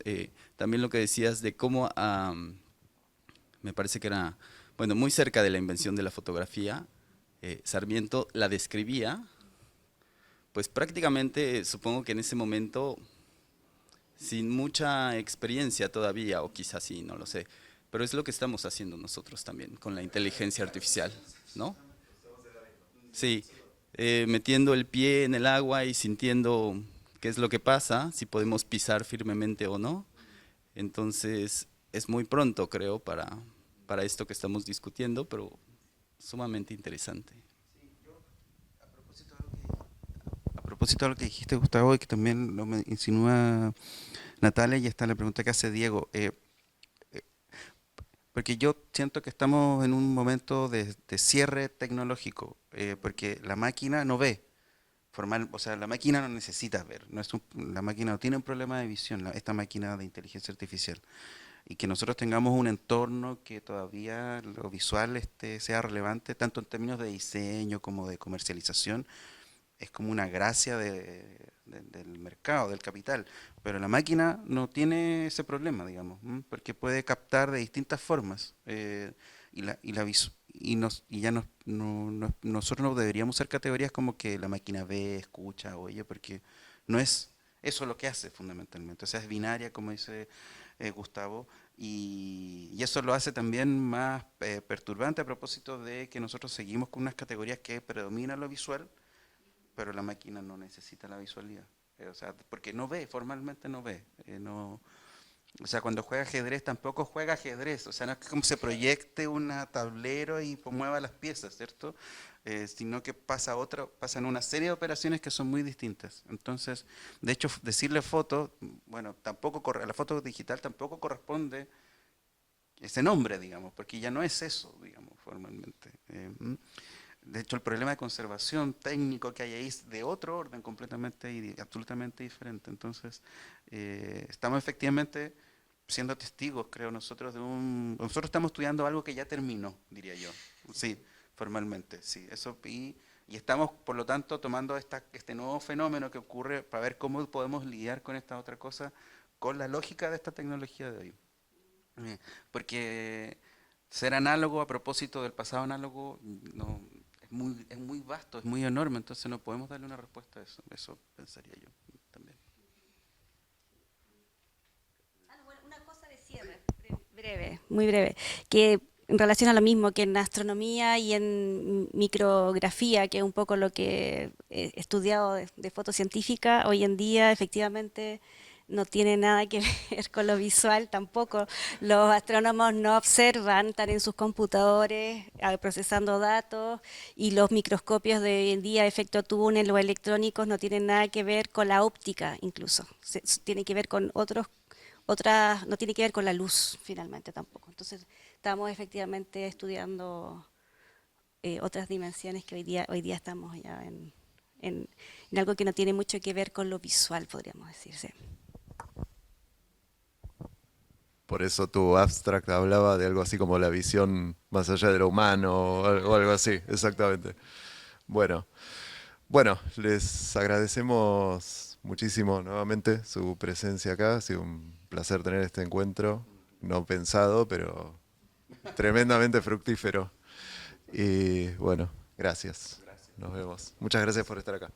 También lo que decías de cómo, me parece que era, bueno, muy cerca de la invención de la fotografía, Sarmiento la describía, pues prácticamente supongo que en ese momento, sin mucha experiencia todavía, o quizás sí, no lo sé, pero es lo que estamos haciendo nosotros también con la inteligencia artificial, ¿no? Sí, metiendo el pie en el agua y sintiendo qué es lo que pasa, si podemos pisar firmemente o no. Entonces, es muy pronto, creo, para esto que estamos discutiendo, pero sumamente interesante. A propósito de lo que dijiste, Gustavo, y que también lo insinúa Natalia, y está la pregunta que hace Diego. Porque yo siento que estamos en un momento de cierre tecnológico, porque la máquina no ve, o sea, la máquina no necesita ver, la máquina no tiene un problema de visión, esta máquina de inteligencia artificial. Y que nosotros tengamos un entorno que todavía lo visual sea relevante, tanto en términos de diseño como de comercialización, es como una gracia del mercado, del capital. Pero la máquina no tiene ese problema, digamos, porque puede captar de distintas formas. Nosotros no deberíamos usar categorías como que la máquina ve, escucha, oye, porque no es eso lo que hace fundamentalmente. O sea, es binaria, como dice Gustavo, y eso lo hace también más perturbante a propósito de que nosotros seguimos con unas categorías que predominan lo visual, pero la máquina no necesita la visualidad. O sea, porque no ve, formalmente no ve. O sea, cuando juega ajedrez tampoco juega ajedrez. O sea, no es como se proyecte un tablero y mueva las piezas, ¿cierto? Sino que pasan una serie de operaciones que son muy distintas. Entonces, de hecho, decirle foto, bueno, a la foto digital tampoco corresponde ese nombre, digamos, porque ya no es eso, digamos, formalmente. De hecho, el problema de conservación técnico que hay ahí es de otro orden completamente y absolutamente diferente. Entonces, estamos efectivamente siendo testigos, creo nosotros, nosotros estamos estudiando algo que ya terminó, diría yo. Sí, formalmente, sí. Y estamos, por lo tanto, tomando este nuevo fenómeno que ocurre para ver cómo podemos lidiar con esta otra cosa, con la lógica de esta tecnología de hoy. Porque ser análogo a propósito del pasado análogo no, es muy vasto, es muy enorme, entonces no podemos darle una respuesta a eso. Eso pensaría yo también. Bueno, una cosa de cierre, breve, muy breve, que en relación a lo mismo que en astronomía y en micrografía, que es un poco lo que he estudiado de fotocientífica, hoy en día efectivamente no tiene nada que ver con lo visual tampoco. Los astrónomos no observan, están en sus computadores procesando datos, y los microscopios de hoy en día, efecto túnel o electrónicos, no tienen nada que ver con la óptica incluso. Tiene que ver con no tiene que ver con la luz finalmente tampoco. Entonces estamos efectivamente estudiando otras dimensiones que hoy día estamos ya en algo que no tiene mucho que ver con lo visual, podríamos decir, sí. Por eso tu abstract hablaba de algo así como la visión más allá de lo humano o algo así, exactamente. Bueno, les agradecemos muchísimo nuevamente su presencia acá. Ha sido un placer tener este encuentro, no pensado, pero tremendamente fructífero. Y bueno, gracias. Nos vemos. Muchas gracias por estar acá.